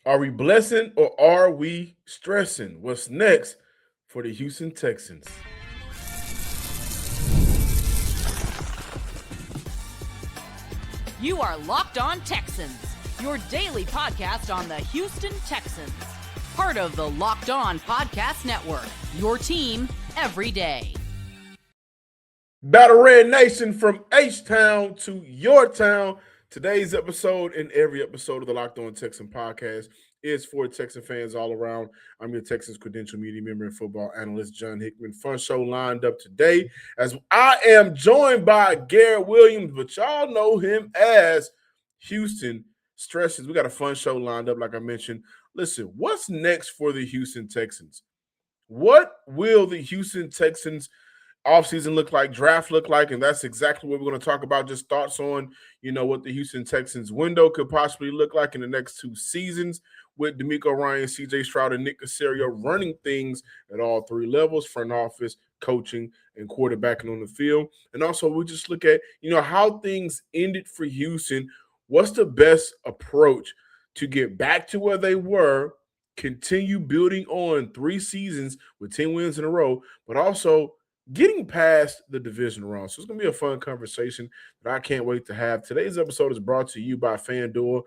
Are we blessing or are we stressing? What's next for the Houston Texans? You are Locked On Texans, your daily podcast on the Houston Texans. Part of the Locked On Podcast Network, your team every day. Battle Red Nation, from H-Town to your town. Today's episode and every episode of the Locked On Texan podcast is for Texan fans all around. I'm your Texans credential media member and football analyst, John Hickman. Fun show lined up today as I am joined by Garrett Williams, but y'all know him as Houston Stressans. We got a fun show lined up, like I mentioned. Listen, what's next for the Houston Texans? What will the Houston Texans offseason look like, draft look like? And that's exactly what we're going to talk about. Just thoughts on, what the Houston Texans window could possibly look like in the next two seasons with DeMeco Ryan, CJ Stroud, and Nick Caserio running things at all three levels: front office, coaching, and quarterbacking on the field. And also we just look at, how things ended for Houston. What's the best approach to get back to where they were, continue building on 3 seasons with 10 wins in a row, but also getting past the division round? So it's going to be a fun conversation that I can't wait to have. Today's episode is brought to you by FanDuel.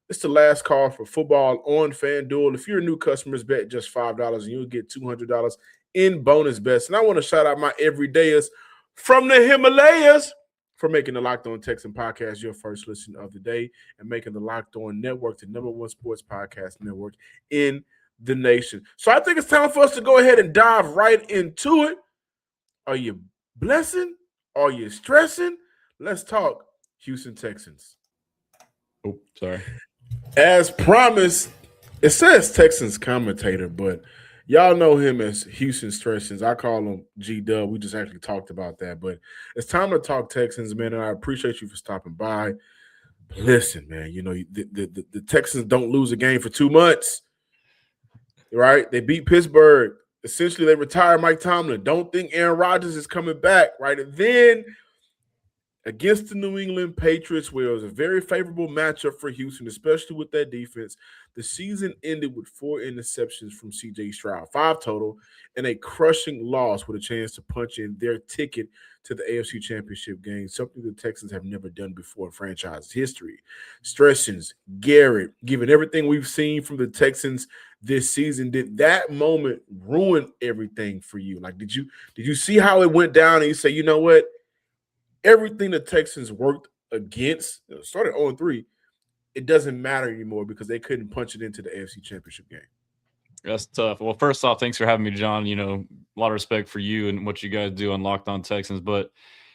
It's the last call for football on FanDuel. If you're a new customer, bet just $5 and you'll get $200 in bonus bets. And I want to shout out my everydayers from the Himalayas for making the Locked On Texan podcast your first listen of the day and making the Locked On Network the #1 sports podcast network in the nation. So I think it's time for us to go ahead and dive right into it. Are you blessing? Are you stressing? Let's talk Houston Texans. Oh, sorry. As promised, it says Texans commentator, but y'all know him as Houston Stressans. I call him G-Dub. We just actually talked about that. But it's time to talk Texans, man, and I appreciate you for stopping by. But listen, man, the Texans don't lose a game for 2 months, right? They beat Pittsburgh. Essentially, they retire Mike Tomlin. Don't think Aaron Rodgers is coming back, right? And then against the New England Patriots, where it was a very favorable matchup for Houston, especially with that defense, the season ended with 4 interceptions from CJ Stroud, 5 total, and a crushing loss with a chance to punch in their ticket to the AFC Championship game, something the Texans have never done before in franchise history. Stressans, Garrett, given everything we've seen from the Texans this season, did that moment ruin everything for you? Like, did you see how it went down and you say, you know what? Everything the Texans worked against, started 0-3, it doesn't matter anymore because they couldn't punch it into the AFC Championship game. That's tough. Well, first off, thanks for having me, John. A lot of respect for you and what you guys do on Locked On Texans. But,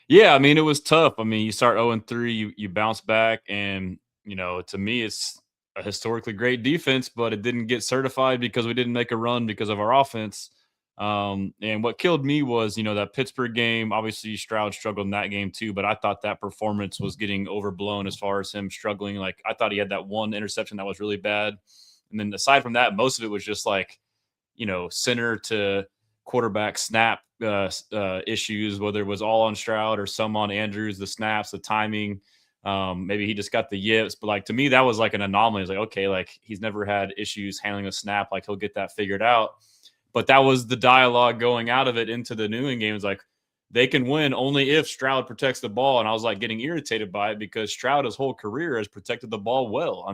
yeah, it was tough. You start 0-3, you bounce back, and, to me it's a historically great defense, but it didn't get certified because we didn't make a run because of our offense. And what killed me was, that Pittsburgh game. Obviously, Stroud struggled in that game too, but I thought that performance was getting overblown as far as him struggling. Like, I thought he had that one interception that was really bad. And then aside from that, most of it was just like, center to quarterback snap issues, whether it was all on Stroud or some on Andrews, the snaps, the timing. Maybe he just got the yips, but like, to me, that was like an anomaly. It's like, okay, like he's never had issues handling a snap. Like, he'll get that figured out. But that was the dialogue going out of it into the New England games. Like, they can win only if Stroud protects the ball. And I was like getting irritated by it because Stroud, his whole career, has protected the ball well.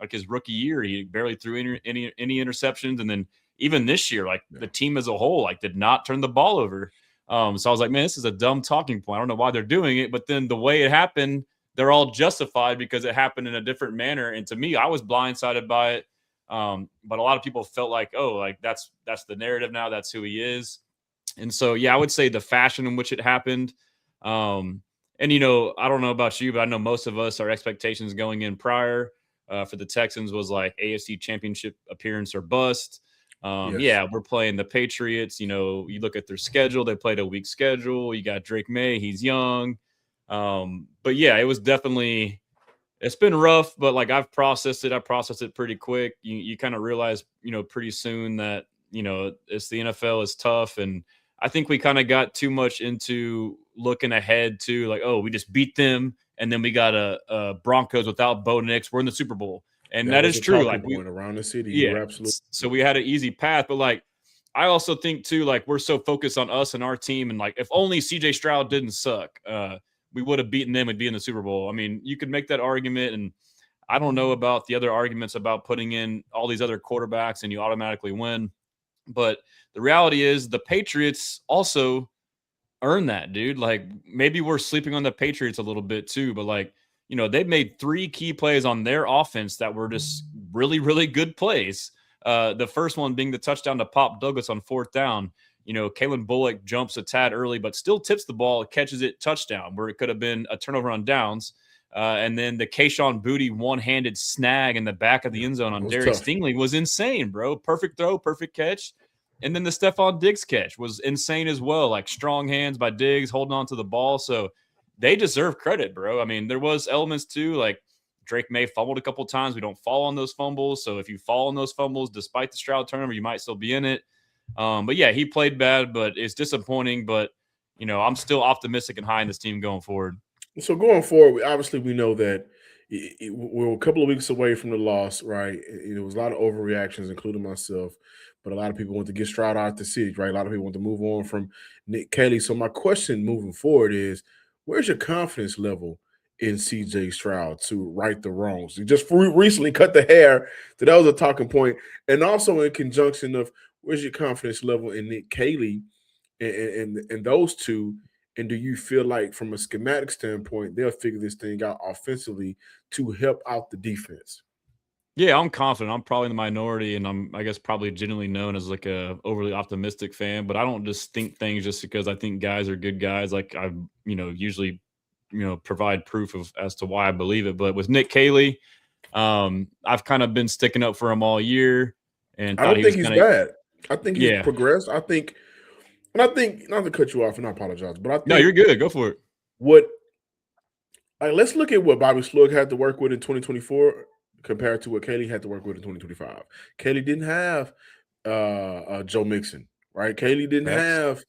Like his rookie year, he barely threw any interceptions. And then even this year, like the team as a whole, like did not turn the ball over. So I was like, man, this is a dumb talking point. I don't know why they're doing it. But then the way it happened, they're all justified because it happened in a different manner. And to me, I was blindsided by it. But a lot of people felt like, oh, like that's the narrative now. That's who he is. And so, yeah, I would say the fashion in which it happened. And, I don't know about you, but I know most of us, our expectations going in prior for the Texans was like AFC Championship appearance or bust. Yes. Yeah, we're playing the Patriots. You look at their schedule. They played a weak schedule. You got Drake May. He's young. But, yeah, it was definitely – it's been rough, but like I've processed it. I processed it pretty quick. You kind of realize, pretty soon that, it's the NFL is tough. And I think we kind of got too much into looking ahead to like, oh, we just beat them. And then we got a Broncos without Bo Nix. We're in the Super Bowl. And That that was is a true. talking Like point around the city. You yeah. were absolutely So we had an easy path, but like I also think too, like we're so focused on us and our team, and like if only CJ Stroud didn't suck, we would have beaten them and be in the Super Bowl. I mean, you could make that argument, and I don't know about the other arguments about putting in all these other quarterbacks and you automatically win. But the reality is the Patriots also earn that, dude. Like maybe we're sleeping on the Patriots a little bit too, but like, they've made 3 key plays on their offense that were just really, really good plays. The first one being the touchdown to Pop Douglas on 4th down. Kalen Bullock jumps a tad early, but still tips the ball, catches it, touchdown, where it could have been a turnover on downs. And then the Kayshon Boutte one-handed snag in the back of the end zone on Darius Stingley was insane, bro. Perfect throw, perfect catch. And then the Stephon Diggs catch was insane as well. Like strong hands by Diggs holding on to the ball. So they deserve credit, bro. I mean, there was elements too, like Drake May fumbled a couple times. We don't fall on those fumbles. So if you fall on those fumbles, despite the Stroud turnover, you might still be in it. But yeah, he played bad, but it's disappointing. But, I'm still optimistic and high in this team going forward. So going forward, obviously we know that we're a couple of weeks away from the loss, right? There was a lot of overreactions, including myself, but a lot of people want to get Stroud out the city, right? A lot of people want to move on from Nick Caserio. So my question moving forward is, where's your confidence level in CJ Stroud to right the wrongs? You just recently cut the hair, so that was a talking point. And also in conjunction of, where's your confidence level in Nick Caserio and those two? And do you feel like from a schematic standpoint, they'll figure this thing out offensively to help out the defense? Yeah, I'm confident. I'm probably in the minority, and I guess, probably genuinely known as like a overly optimistic fan. But I don't just think things just because I think guys are good guys. Like I, usually, provide proof of as to why I believe it. But with Nick Caserio, I've kind of been sticking up for him all year, and I thought don't he think was he's kind of bad. I think he's progressed. I think not to cut you off, and I apologize, but I think no, you're good. Go for it. Let's look at what Bobby Slug had to work with in 2024 compared to what Caley had to work with in 2025. Caley didn't have Joe Mixon, right? Caley didn't have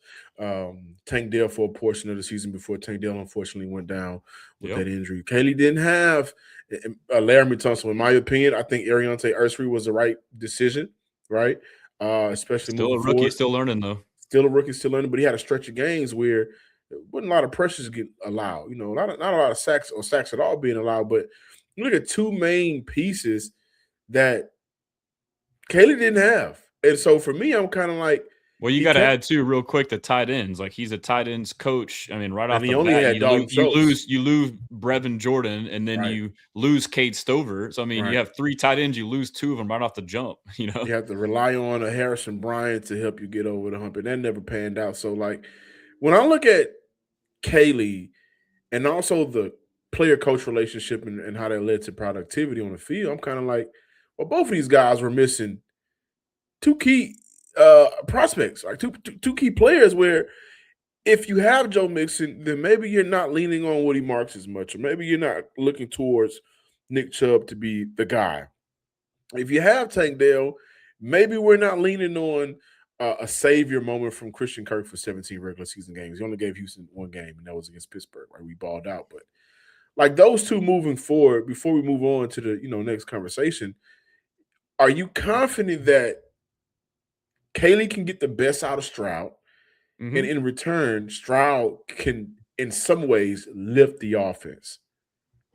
Tank Dell for a portion of the season before Tank Dell unfortunately went down with that injury. Caley didn't have Laramie Tunsil. In my opinion, I think Ariante Ursary was the right decision, right? Especially Still moving a rookie, forward. still learning though. Still a rookie, still learning, but he had a stretch of games where wasn't a lot of pressures get allowed. Not a lot of sacks or sacks at all being allowed. But you look at 2 main pieces that Caley didn't have, and so for me, I'm kind of like, well, you got to add too, real quick, the tight ends. Like he's a tight ends coach. I mean, right off the bat, you lose Brevin Jordan, and then you lose Cade Stover. So I mean, you have 3 tight ends, you lose 2 of them right off the jump. You have to rely on a Harrison Bryant to help you get over the hump, and that never panned out. So like, when I look at Caley and also the player-coach relationship and how that led to productivity on the field, I'm kind of like, well, both of these guys were missing 2 key prospects, like two key players where if you have Joe Mixon, then maybe you're not leaning on Woody Marks as much, or maybe you're not looking towards Nick Chubb to be the guy. If you have Tank Dell, maybe we're not leaning on a savior moment from Christian Kirk for 17 regular season games. He only gave Houston 1 game, and that was against Pittsburgh, right? We balled out. But like those two moving forward, before we move on to the next conversation, are you confident that Caley can get the best out of Stroud, and in return, Stroud can, in some ways, lift the offense?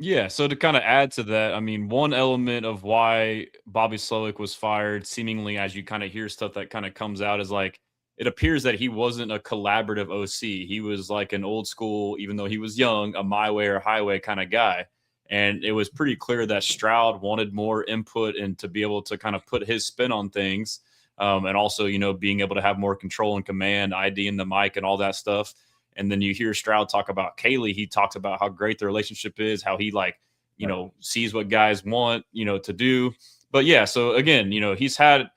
Yeah, so to kind of add to that, I mean, one element of why Bobby Slowick was fired, seemingly as you kind of hear stuff that kind of comes out, is like it appears that he wasn't a collaborative OC. He was like an old school, even though he was young, a my way or highway kind of guy. And it was pretty clear that Stroud wanted more input and to be able to kind of put his spin on things. And also, being able to have more control and command, ID in the mic and all that stuff. And then you hear Stroud talk about Caley. He talks about how great the relationship is, how he sees what guys want, to do. But yeah, so again, he's had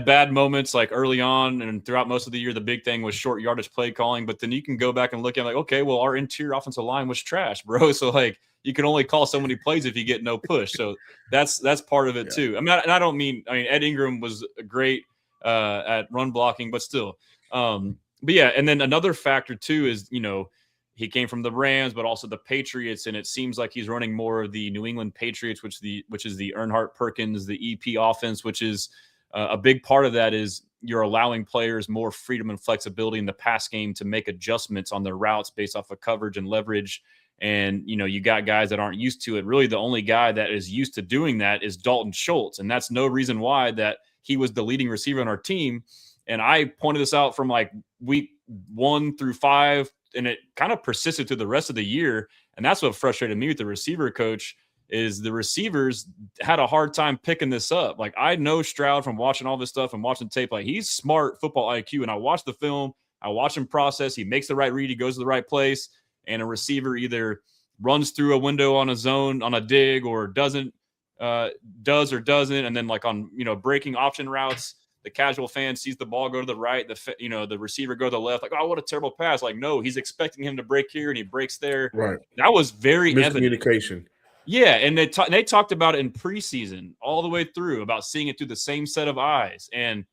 bad moments like early on and throughout most of the year. The big thing was short yardage play calling. But then you can go back and look at like, okay, well, our interior offensive line was trash, bro. So like you can only call so many plays if you get no push. So that's part of it too. I mean, I don't mean Ed Ingram was great at run blocking, but still. But yeah, and then another factor too is, he came from the Rams, but also the Patriots, and it seems like he's running more of the New England Patriots, which is the Earnhardt Perkins, the EP offense, which is a big part of that is you're allowing players more freedom and flexibility in the pass game to make adjustments on their routes based off of coverage and leverage. And, you got guys that aren't used to it. Really, the only guy that is used to doing that is Dalton Schultz. And that's no reason why that he was the leading receiver on our team. And I pointed this out from like week 1 through 5, and it kind of persisted through the rest of the year. And that's what frustrated me with the receiver coach is the receivers had a hard time picking this up. Like I know Stroud from watching all this stuff and watching tape, like he's smart football IQ. And I watch the film, I watch him process. He makes the right read. He goes to the right place. And a receiver either runs through a window on a zone, on a dig, or does or doesn't. And then like on, breaking option routes, the casual fan sees the ball go to the right, the receiver go to the left, like, oh, what a terrible pass. Like, no, he's expecting him to break here and he breaks there. Right. That was very evident. Miscommunication. Yeah, and they talked about it in preseason all the way through about seeing it through the same set of eyes. And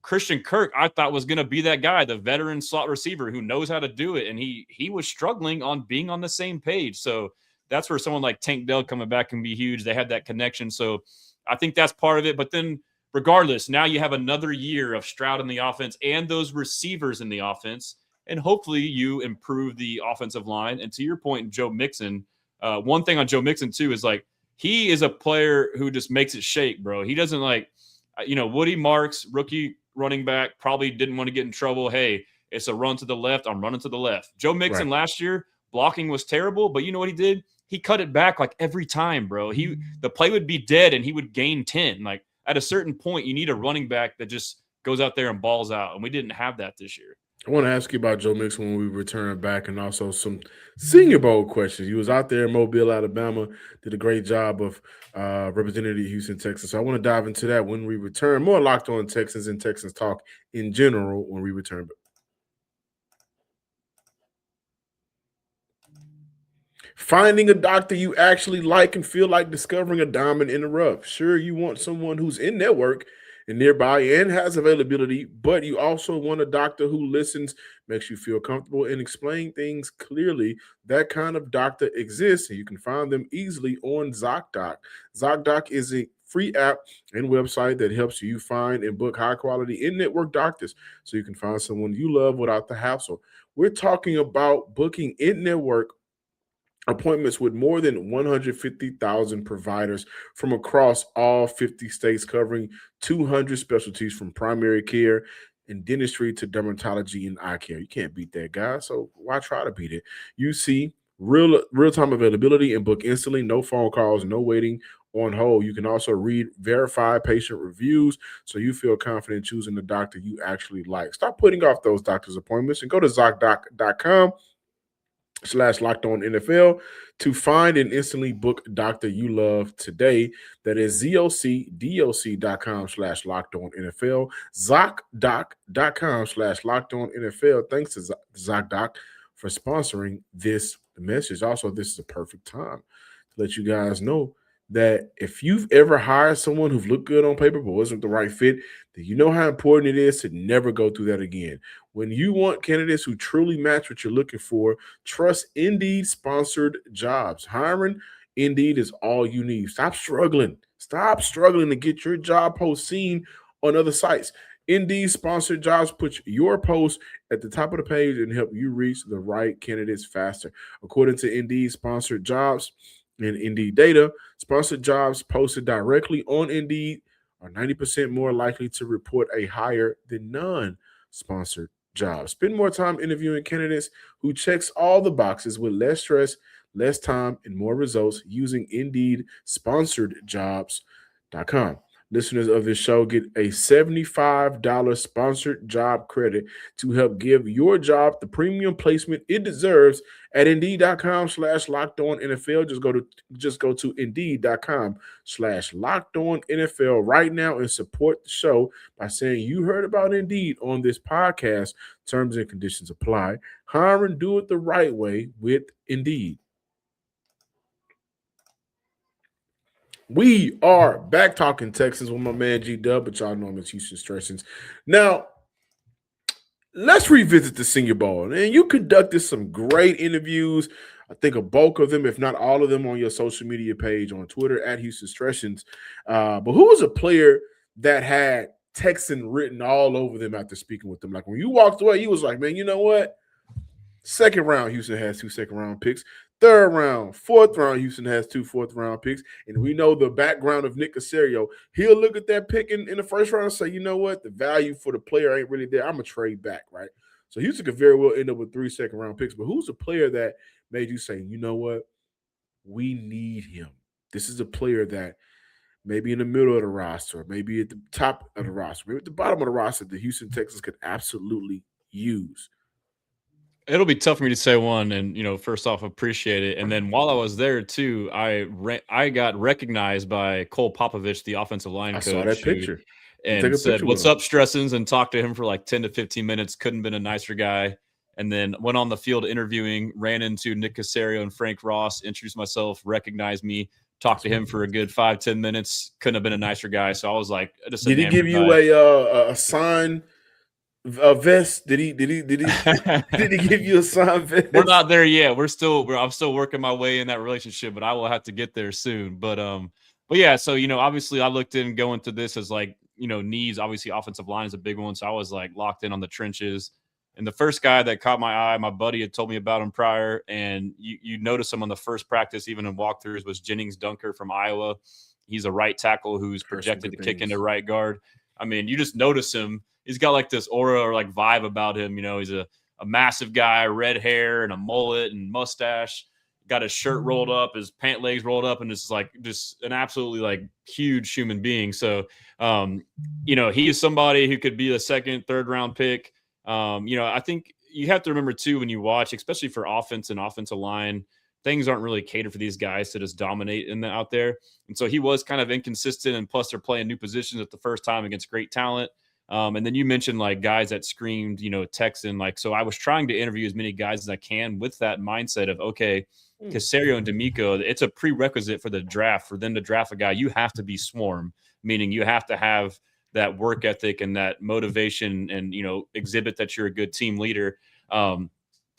Christian Kirk, I thought, was going to be that guy, the veteran slot receiver who knows how to do it. And he was struggling on being on the same page. So that's where someone like Tank Dell coming back can be huge. They had that connection. So I think that's part of it. But then regardless, now you have another year of Stroud in the offense and those receivers in the offense. And hopefully you improve the offensive line. And to your point, Joe Mixon, one thing on Joe Mixon too is like, he is a player who just makes it shake, bro. He doesn't like, Woody Marks, rookie running back, probably didn't want to get in trouble. Hey, it's a run to the left. I'm running to the left. Joe Mixon last year, blocking was terrible, but you know what he did? He cut it back like every time, bro. The play would be dead and he would gain 10. Like at a certain point, you need a running back that just goes out there and balls out. And we didn't have that this year. I want to ask you about Joe Mixon when we return back, and also some Senior Bowl questions. He was out there in Mobile, Alabama, did a great job of representing the Houston Texans. So I want to dive into that when we return. More Locked On Texans and Texans talk in general when we return. Finding a doctor you actually like and feel like discovering a diamond in the rough. Sure, you want someone who's in network and nearby and has availability, but you also want a doctor who listens, makes you feel comfortable, and explain things clearly. That kind of doctor exists, and you can find them easily on ZocDoc. ZocDoc is a free app and website that helps you find and book high-quality in-network doctors so you can find someone you love without the hassle. We're talking about booking in-network appointments with more than 150,000 providers from across all 50 states, covering 200 specialties from primary care and dentistry to dermatology and eye care. You can't beat that, guys. So why try to beat it? You see real-time availability and book instantly. No phone calls, no waiting on hold. You can also read verified patient reviews so you feel confident choosing the doctor you actually like. Stop putting off those doctor's appointments and go to ZocDoc.com/LockedOnNFL to find and instantly book a doctor you love today. That is ZocDoc.com/LockedOnNFL, ZocDoc.com/LockedOnNFL. Thanks to ZocDoc for sponsoring this message. Also, this is a perfect time to let you guys know that if you've ever hired someone who've looked good on paper but wasn't the right fit, then you know how important it is to never go through that again. When you want candidates who truly match what you're looking for, trust Indeed sponsored jobs. Hiring Indeed is all you need. Stop struggling. Stop struggling to get your job post seen on other sites. Indeed sponsored jobs put your post at the top of the page and help you reach the right candidates faster. According to Indeed sponsored jobs and Indeed data, sponsored jobs posted directly on Indeed are 90% more likely to report a hire than non-sponsored jobs. Spend more time interviewing candidates who checks all the boxes with less stress, less time, and more results using Indeed sponsored jobs.com. Listeners of this show get a $75 sponsored job credit to help give your job the premium placement it deserves at Indeed.com/LockedOnNFL. Just go to Indeed.com/LockedOnNFL right now and support the show by saying you heard about Indeed on this podcast. Terms and conditions apply. Hire and do it the right way with Indeed. We are back talking Texans with my man G-Dub, but y'all know him as Houston Stressans. Now, let's revisit the Senior Bowl. And you conducted some great interviews. I think a bulk of them, if not all of them, on your social media page on Twitter at Houston Stressans. But who was a player that had Texan written all over them after speaking with them? Like when you walked away, you was like, man, you know what? Second round, Houston has 2 second-round picks. Third round, fourth round, Houston has 2 fourth-round picks. And we know the background of Nick Caserio. He'll look at that pick in the first round and say, you know what? The value for the player ain't really there. I'm going to trade back, right? So Houston could very well end up with 3 second-round picks. But who's a player that made you say, you know what? We need him. This is a player that maybe in the middle of the roster, maybe at the top of the roster, maybe at the bottom of the roster, the Houston Texans could absolutely use. It'll be tough for me to say one, and first off, appreciate it. And then while I was there too, I got recognized by Cole Popovich, the offensive line coach. I saw that picture. And said, "What's up, Stressans?" and talked to him for like 10 to 15 minutes. Couldn't have been a nicer guy. And then went on the field interviewing, ran into Nick Caserio and Frank Ross, introduced myself, recognized me, talked to him for a good 5-10 minutes. Couldn't have been a nicer guy. So I was like, did he give you a sign? A vest? Did he did he give you a signed vest? We're not there yet. I'm still working my way in that relationship, but I will have to get there soon. But yeah, so obviously I looked in going to this as like, needs. Obviously offensive line is a big one. So I was like locked in on the trenches. And the first guy that caught my eye, my buddy had told me about him prior, and you notice him on the first practice, even in walkthroughs, was Jennings Dunker from Iowa. He's a right tackle who's projected to kick into right guard. I mean, you just notice him. He's got like this aura or like vibe about him. He's a massive guy, red hair and a mullet and mustache, got his shirt rolled up, his pant legs rolled up, and just an absolutely like huge human being. So, he is somebody who could be a second, third round pick. I think you have to remember too, when you watch, especially for offense and offensive line, things aren't really catered for these guys to just dominate out there. And so he was kind of inconsistent, and plus they're playing new positions at the first time against great talent. And then you mentioned like guys that screamed, Texan. So I was trying to interview as many guys as I can with that mindset of, okay, Caserio and D'Amico, it's a prerequisite for the draft. For them to draft a guy, you have to be swarm, meaning you have to have that work ethic and that motivation and, exhibit that you're a good team leader. And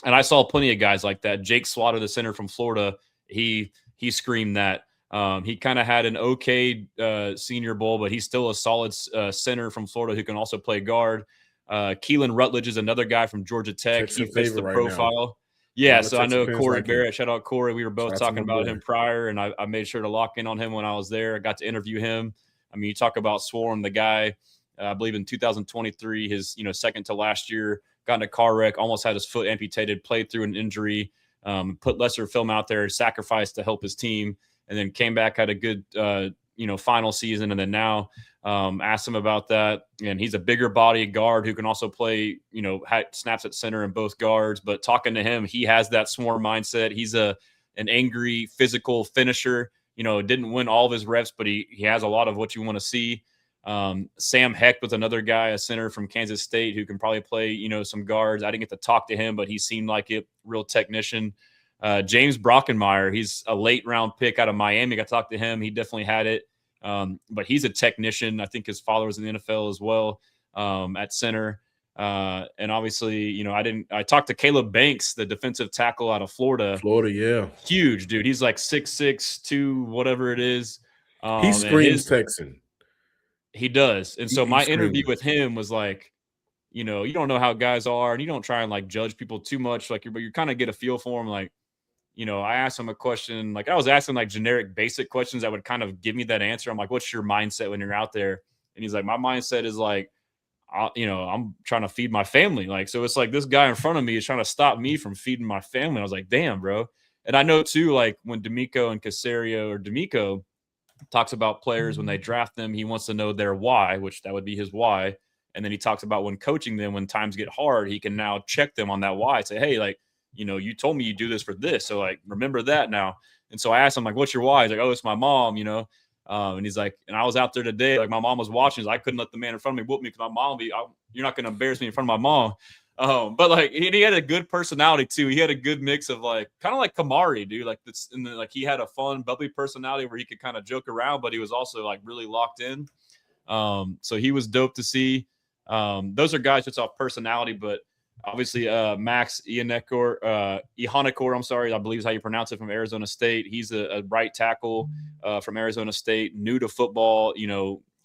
I saw plenty of guys like that. Jake Slaughter, the center from Florida, he screamed that. He kind of had an okay Senior Bowl, but he's still a solid center from Florida who can also play guard. Keelan Rutledge is another guy from Georgia Tech. He fits the profile. Yeah, so I know Corey Barrett. Shout out Corey. We were both talking about him prior, and I made sure to lock in on him when I was there. I got to interview him. I mean, you talk about Swarm, the guy, I believe in 2023, his second to last year, got in a car wreck, almost had his foot amputated, played through an injury, put lesser film out there, sacrificed to help his team, and then came back, had a good, final season. And then now asked him about that. And he's a bigger body guard who can also play, snaps at center and both guards. But talking to him, he has that Swarm mindset. He's an angry, physical finisher. Didn't win all of his reps, but he has a lot of what you want to see. Sam Hecht was another guy, a center from Kansas State who can probably play, some guards. I didn't get to talk to him, but he seemed like a real technician. James Brockenmeyer, he's a late round pick out of Miami. I got to talk to him. He definitely had it. But he's a technician. I think his father was in the NFL as well, at center. And obviously, I talked to Caleb Banks, the defensive tackle out of Florida. Yeah. Huge dude. He's like 6'6", 2, whatever it is. He screams Texan. He does. And so my interview with him was like, you don't know how guys are, and you don't try and like judge people too much. But you kind of get a feel for them. Like, I asked him a question, like I was asking like generic basic questions that would kind of give me that answer. I'm like, what's your mindset when you're out there? And he's like, my mindset is like, I'm trying to feed my family. Like, so it's like this guy in front of me is trying to stop me from feeding my family. I was like, damn, bro. And I know too, like when D'Amico and Caserio, or D'Amico talks about players when they draft them, he wants to know their why, which that would be his why. And then he talks about when coaching them, when times get hard, he can now check them on that why. Say, hey, like, you told me you do this for this. So like, remember that now. And so I asked him like, what's your why? He's like, oh, it's my mom, and he's like, and I was out there today, like my mom was watching. I couldn't let the man in front of me whoop me because my mom you're not going to embarrass me in front of my mom. But like he had a good personality too. He had a good mix of like, kind of like Kamari, dude. Like this, and then like he had a fun, bubbly personality where he could kind of joke around, but he was also like really locked in. So he was dope to see. Those are guys just off personality, but obviously Max Ihanakor, I'm sorry, I believe is how you pronounce it, from Arizona State. He's a right tackle from Arizona State, new to football,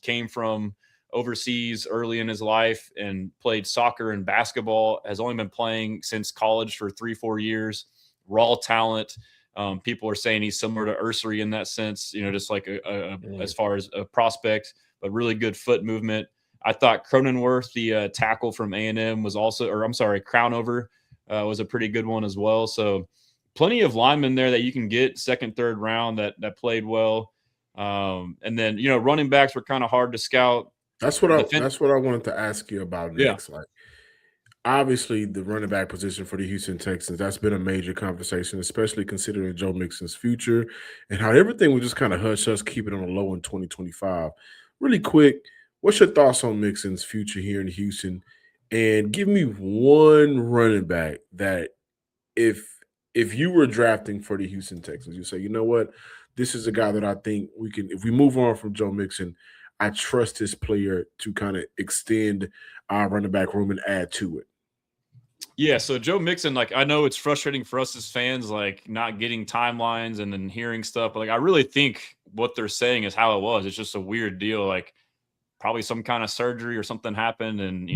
came from overseas early in his life and played soccer and basketball, has only been playing since college for 3-4 years. Raw talent. People are saying he's similar to Ursary in that sense, just like as far as a prospect, but really good foot movement. I thought Cronenworth, the tackle from A&M, was also, or I'm sorry, Crownover was a pretty good one as well. So plenty of linemen there that you can get second, third round that played well. And then, running backs were kind of hard to scout. That's what I wanted to ask you about next. Yeah. Like, obviously, the running back position for the Houston Texans, that's been a major conversation, especially considering Joe Mixon's future and how everything was just kind of hush-hush, keep it on the low in 2025. Really quick, what's your thoughts on Mixon's future here in Houston? And give me one running back that if you were drafting for the Houston Texans, you say, you know what, this is a guy that I think we can, if we move on from Joe Mixon, I trust this player to kind of extend our running back room and add to it. Yeah, so Joe Mixon, I know it's frustrating for us as fans, not getting timelines and then hearing stuff, but I really think what they're saying is how it was. It's just a weird deal. Probably some kind of surgery or something happened and,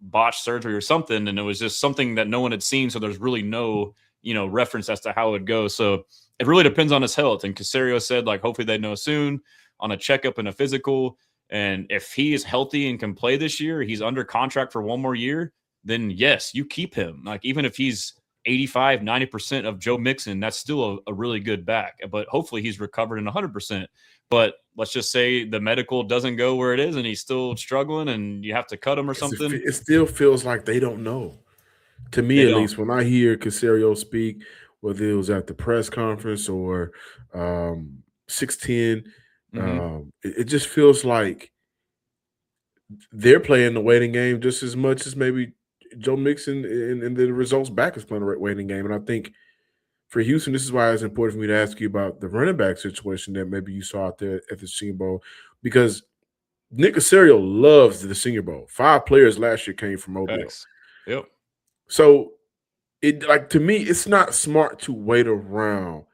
botched surgery or something. And it was just something that no one had seen. So there's really no, reference as to how it would go. So it really depends on his health. And Caserio said, hopefully they know soon on a checkup and a physical. And if he is healthy and can play this year, he's under contract for one more year, then yes, you keep him. Even if he's 85, 90% of Joe Mixon, that's still a really good back. But hopefully he's recovered in 100%. But let's just say the medical doesn't go where it is and he's still struggling and you have to cut him or something. It still feels like they don't know. To me, at least, when I hear Caserio speak, whether it was at the press conference or 610, it just feels like they're playing the waiting game just as much as maybe Joe Mixon and the results back is playing the waiting game. And I think for Houston, this is why it's important for me to ask you about the running back situation that maybe you saw out there at the Senior Bowl, because Nick Caserio loves the Senior Bowl. 5 players last year came from Mobile. Yep. So to me, it's not smart to wait around,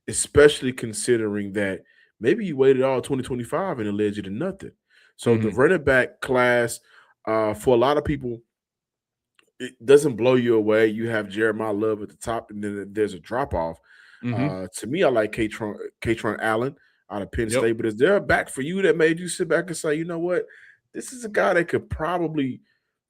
especially considering that maybe you waited all 2025 and it led you to nothing. So the running back class, for a lot of people, it doesn't blow you away. You have Jeremiah Love at the top, and then there's a drop-off. To me, I like Katron Allen out of Penn State. But is there a back for you that made you sit back and say, you know what, this is a guy that could probably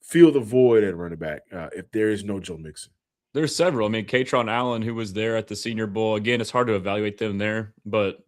fill the void at running back if there is no Joe Mixon? There's several. I mean, Katron Allen, who was there at the Senior Bowl. Again, it's hard to evaluate them there, but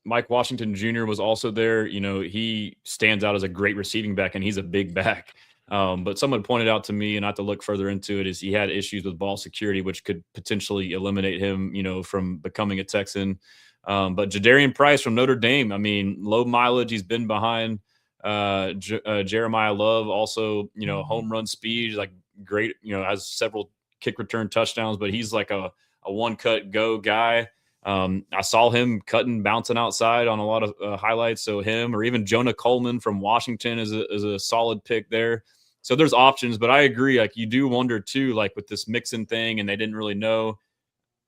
Mike Washington Jr. was also there. He stands out as a great receiving back, and he's a big back. But someone pointed out to me, and not to look further into it, is he had issues with ball security, which could potentially eliminate him, from becoming a Texan. But Jadarian Price from Notre Dame, I mean, low mileage. He's been behind Jeremiah Love. Also, home run speed, great, has several kick return touchdowns, but he's like a one-cut go guy. I saw him bouncing outside on a lot of highlights. So him, or even Jonah Coleman from Washington is a solid pick there. So there's options, but I agree. You do wonder too, with this Mixon thing, and they didn't really know.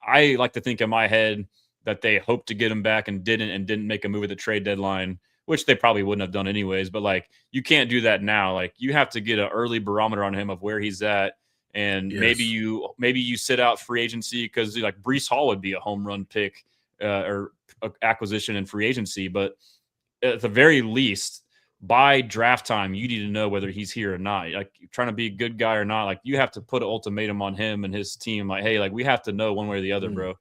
I like to think in my head that they hoped to get him back and didn't make a move at the trade deadline, which they probably wouldn't have done anyways. But you can't do that now. You have to get an early barometer on him of where he's at. And maybe you sit out free agency, because Breece Hall would be a home run pick or acquisition in free agency. But at the very least, by draft time, you need to know whether he's here or not. Trying to be a good guy or not, you have to put an ultimatum on him and his team. Hey, we have to know one way or the other, bro.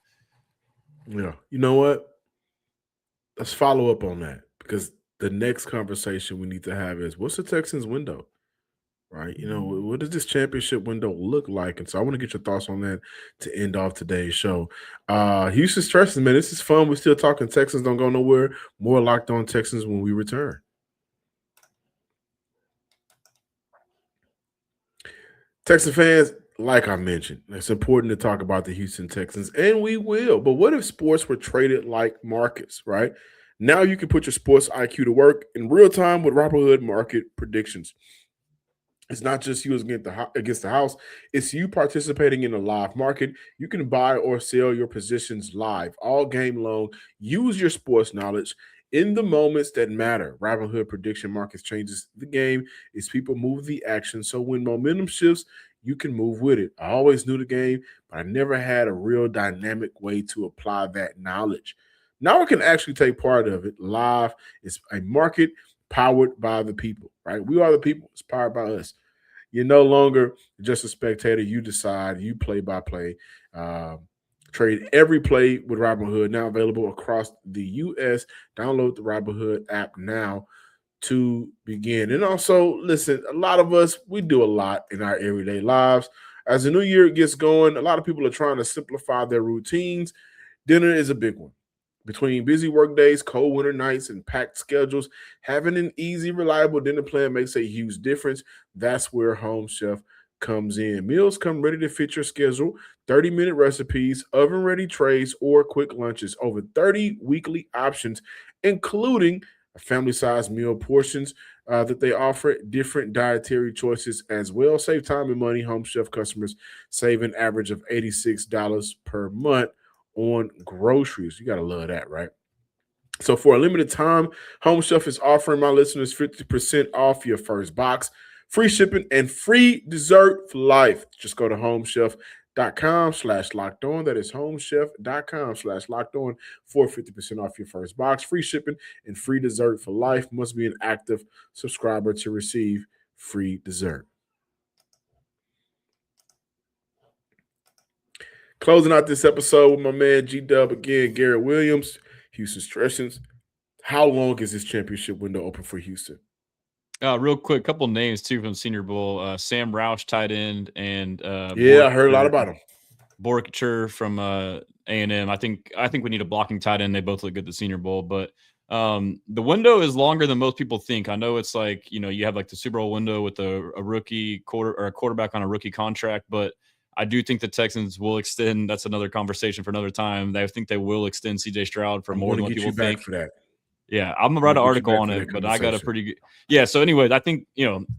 Yeah. You know what? Let's follow up on that, because the next conversation we need to have is, what's the Texans' window? Right? What does this championship window look like? And so I want to get your thoughts on that to end off today's show. Houston Stressans, man, this is fun. We're still talking Texans. Don't go nowhere. More Locked On Texans when we return. Texan fans, like I mentioned, it's important to talk about the Houston Texans, and we will. But what if sports were traded like markets, right? Now you can put your sports IQ to work in real time with Robinhood market predictions. It's not just you against the house. It's you participating in a live market. You can buy or sell your positions live all game long. Use your sports knowledge in the moments that matter. Robinhood Prediction Markets changes the game. It's people move the action. So when momentum shifts, you can move with it. I always knew the game, but I never had a real dynamic way to apply that knowledge. Now I can actually take part of it live. It's a market powered by the people, right? We are the people. It's powered by us. You're no longer just a spectator. You decide. You play by play. Trade every play with Robinhood, now available across the U.S. Download the Robinhood app now to begin. And also, listen, a lot of us, we do a lot in our everyday lives. As the new year gets going, a lot of people are trying to simplify their routines. Dinner is a big one. Between busy work days, cold winter nights, and packed schedules, having an easy, reliable dinner plan makes a huge difference. That's where Home Chef comes in. Meals come ready to fit your schedule, 30-minute recipes, oven-ready trays, or quick lunches. Over 30 weekly options, including family-sized meal portions that they offer, different dietary choices as well. Save time and money. Home Chef customers save an average of $86 per month on groceries. You got to love that, right? So for a limited time, Home Chef is offering my listeners 50% off your first box, free shipping, and free dessert for life. Just go to homechef.com/locked-on. That is homechef.com/locked-on for 50% off your first box, free shipping, and free dessert for life. Must be an active subscriber to receive free dessert. Closing out this episode with my man G-Dub again, Garrett Williams, Houston Stressans. How long is this championship window open for Houston? Real quick, couple names too from Senior Bowl. Sam Roush, tight end, and I heard a lot about him. Borkcher from A&M. I think we need a blocking tight end. They both look good at the Senior Bowl, but the window is longer than most people think. I know it's like, you have like the Super Bowl window with a rookie or a quarterback on a rookie contract, but I do think the Texans will extend. That's another conversation for another time. I think they will extend CJ Stroud for more than what people think. For that. Yeah, I'm gonna write an article on it, but I got a pretty good. Yeah, so anyways, I think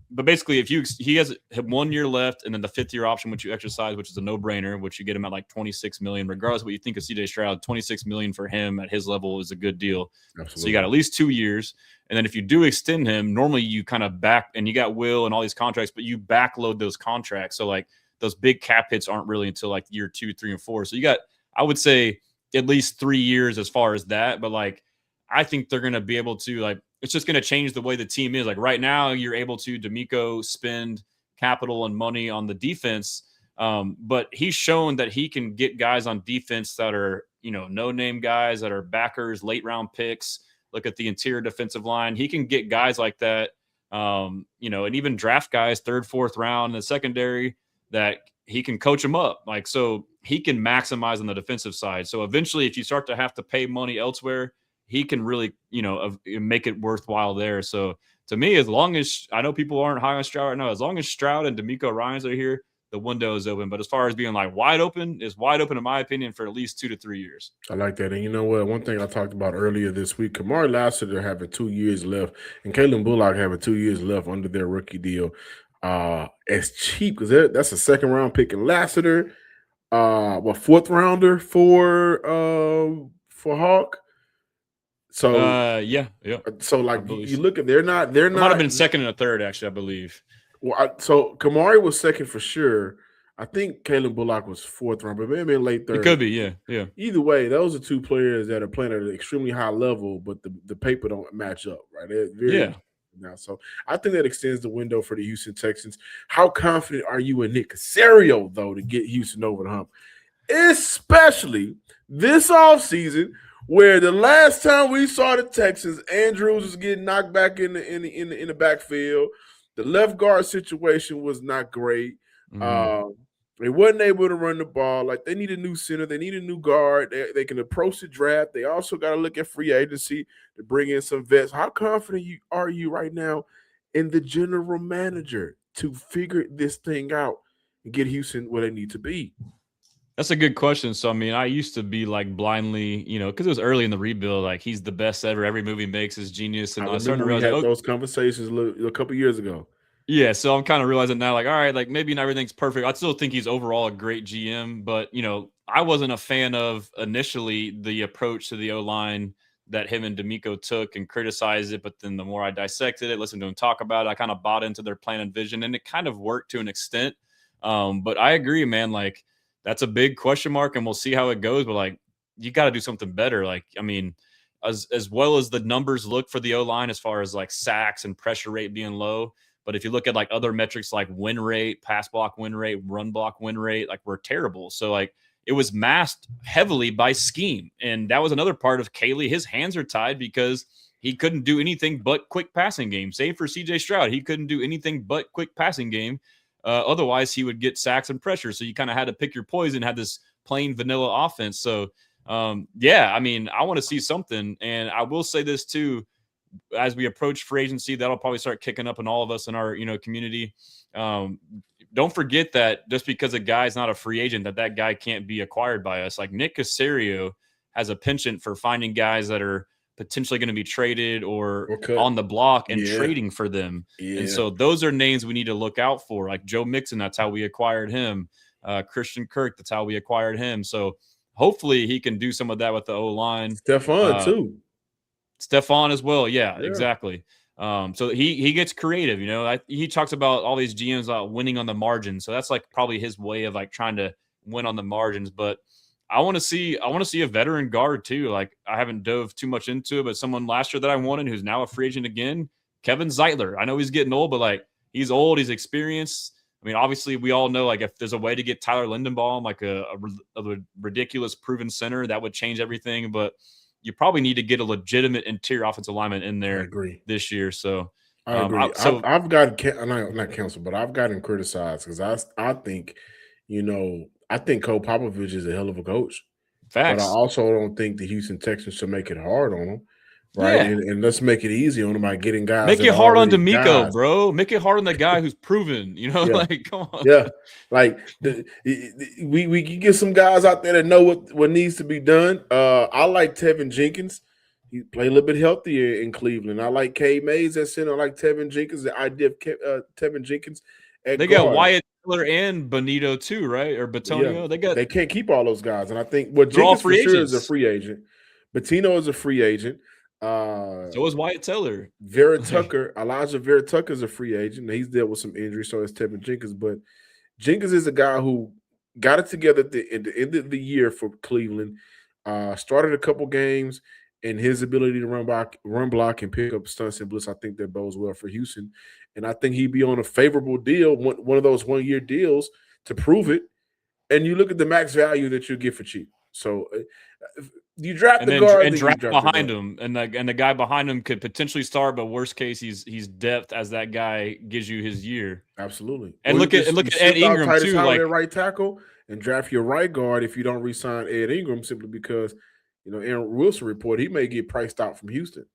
but basically, he has 1 year left, and then the 5th year option, which you exercise, which is a no-brainer, which you get him at like $26 million, regardless of what you think of CJ Stroud. $26 million for him at his level is a good deal. Absolutely. So you got at least 2 years, and then if you do extend him, normally you kind of back, and you got Will and all these contracts, but you backload those contracts, so like those big cap hits aren't really until like year 2, 3, and 4. So you got, I would say, at least 3 years as far as that, but like. I think they're going to be able to, like, it's just going to change the way the team is. Like right now, you're able to, D'Amico, spend capital and money on the defense. But he's shown that he can get guys on defense that are, no-name guys that are backers, late-round picks. Look at the interior defensive line. He can get guys like that, and even draft guys, 3rd, 4th round in the secondary that he can coach them up. Like, so he can maximize on the defensive side. So eventually, if you start to have to pay money elsewhere, he can really, make it worthwhile there. So to me, as long as I know people aren't high on Stroud right now, as long as Stroud and D'Amico Ryans are here, the window is open. But as far as being like wide open, is wide open in my opinion for at least 2 to 3 years. I like that. And you know what? One thing I talked about earlier this week, Kamari Lassiter having 2 years left, and Kalen Bullock having 2 years left under their rookie deal. As cheap because that's a 2nd round pick, and Lassiter, 4th rounder for Hawk. So yeah. So like you look at they're not. It might have been 2nd and a 3rd actually, I believe. Well, so Kamari was 2nd for sure. I think Caleb Bullock was 4th round, but maybe late 3rd. It could be, yeah. Either way, those are 2 players that are playing at an extremely high level, but the paper don't match up, right? Now, so I think that extends the window for the Houston Texans. How confident are you in Nick Caserio though to get Houston over the hump, especially this offseason? Where the last time we saw the Texans, Andrews was getting knocked back in the backfield. The left guard situation was not great. They wasn't able to run the ball. Like, they need a new center. They need a new guard. They can approach the draft. They also got to look at free agency to bring in some vets. How confident are you right now in the general manager to figure this thing out and get Houston where they need to be? That's a good question. So, I mean, I used to be like blindly, because it was early in the rebuild, like he's the best ever. Every movie he makes is genius. And I started to realize those conversations a couple years ago. Yeah, so I'm kind of realizing now, like, all right, like maybe not everything's perfect. I still think he's overall a great GM, but I wasn't a fan of initially the approach to the O-line that him and D'Amico took and criticized it. But then the more I dissected it, listened to him talk about it, I kind of bought into their plan and vision, and it kind of worked to an extent. But I agree, man. Like that's a big question mark, and we'll see how it goes. But like, you got to do something better. Like, I mean, as well as the numbers look for the O-line as far as like sacks and pressure rate being low. But if you look at like other metrics like win rate, pass block win rate, run block win rate, like we're terrible. So like it was masked heavily by scheme. And that was another part of Caley. His hands are tied because he couldn't do anything but quick passing game. Same for CJ Stroud. He couldn't do anything but quick passing game. Otherwise, he would get sacks and pressure. So you kind of had to pick your poison, had this plain vanilla offense. So, yeah, I mean, I want to see something. And I will say this too. As we approach free agency, that'll probably start kicking up in all of us in our community. Don't forget that just because a guy's not a free agent, that guy can't be acquired by us. Like Nick Caserio has a penchant for finding guys that are potentially going to be traded or on the block and trading for them. And so those are names we need to look out for. Like Joe Mixon, that's how we acquired him. Christian Kirk, that's how we acquired him. So hopefully he can do some of that with the O-line. Stephon too. Stephon as well. Yeah, exactly. So he gets creative, he talks about all these GMs about winning on the margin. So that's like probably his way of like trying to win on the margins. But I want to see a veteran guard too. Like I haven't dove too much into it, but someone last year that I wanted who's now a free agent again, Kevin Zeitler. I know he's getting old, but like he's old, he's experienced. I mean, obviously we all know like if there's a way to get Tyler Lindenbaum, like a ridiculous proven center, that would change everything. But you probably need to get a legitimate interior offensive lineman in there this year. So I agree. I've gotten not canceled, but I've gotten criticized because I think, I think Cole Popovich is a hell of a coach. Facts. But I also don't think the Houston Texans should make it hard on him. Right. Yeah. And let's make it easy on him by getting guys. Make it hard on D'Amico, bro. Make it hard on the guy who's proven, like, come on. Yeah. Like we can get some guys out there that know what needs to be done. I like Tevin Jenkins. He played a little bit healthier in Cleveland. I like K. Mays at center. I like Tevin Jenkins. The idea of Tevin Jenkins at They guard. got Wyatt Miller and Benito too, right? Or Batonio. Yeah. They can't keep all those guys. And I think Jenkins for sure is a free agent. Batino is a free agent. So is Wyatt Teller. Elijah Vera Tucker is a free agent. He's dealt with some injuries, so is Tevin Jenkins. But Jenkins is a guy who got it together at the end of the year for Cleveland. Started a couple games, and his ability to run block, and pick up stunts and blitz, I think that bodes well for Houston. And I think he'd be on a favorable deal, one of those 1-year deals to prove it. And you look at the max value that you get for cheap. So you draft the guard and draft behind him, and the guy behind him could potentially start, but worst case he's depth as that guy gives you his year. Absolutely. And look at Ed Ingram too, like right tackle, and draft your right guard if you don't re-sign Ed Ingram simply because Aaron Wilson report he may get priced out from Houston.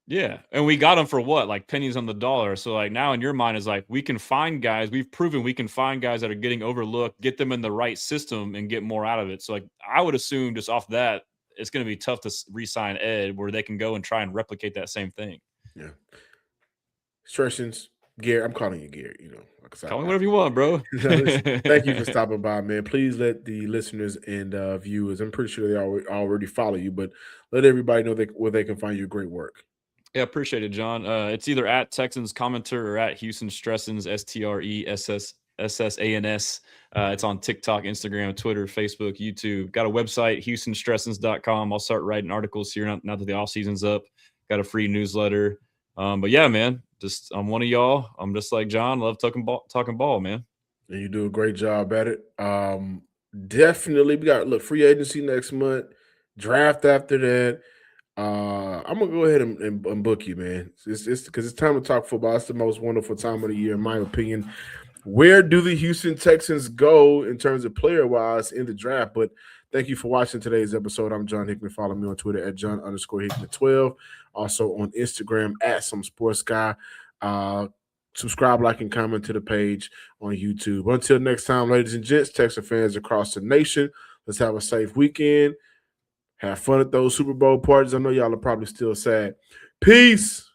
Yeah, and we got him for what, like pennies on the dollar. So like now in your mind is like we can find guys. We've proven we can find guys that are getting overlooked, get them in the right system, and get more out of it. So like I would assume just off that it's going to be tough to re-sign Ed, where they can go and try and replicate that same thing. Yeah. Stressans, Garrett, I'm calling you Garrett. Call me whatever you want, bro. Thank you for stopping by, man. Please let the listeners and viewers, I'm pretty sure they already follow you, but let everybody know where they can find your great work. Yeah, appreciate it, John. It's either at Texans Commenter or at Houston Stressans, STRESSANS. It's on TikTok, Instagram, Twitter, Facebook, YouTube. Got a website, HoustonStressans.com. I'll start writing articles here now that the off season's up. Got a free newsletter. But yeah, man, I'm one of y'all. I'm just like John. Love talking ball, man. And you do a great job at it. Definitely, we got free agency next month. Draft after that. I'm gonna go ahead and book you, man. It's because it's time to talk football. It's the most wonderful time of the year, in my opinion. Where do the Houston Texans go in terms of player-wise in the draft? But thank you for watching today's episode. I'm John Hickman. Follow me on Twitter at John_Hickman12. Also on Instagram at SomeSportsGuy. Subscribe, like, and comment to the page on YouTube. Until next time, ladies and gents, Texan fans across the nation, let's have a safe weekend. Have fun at those Super Bowl parties. I know y'all are probably still sad. Peace.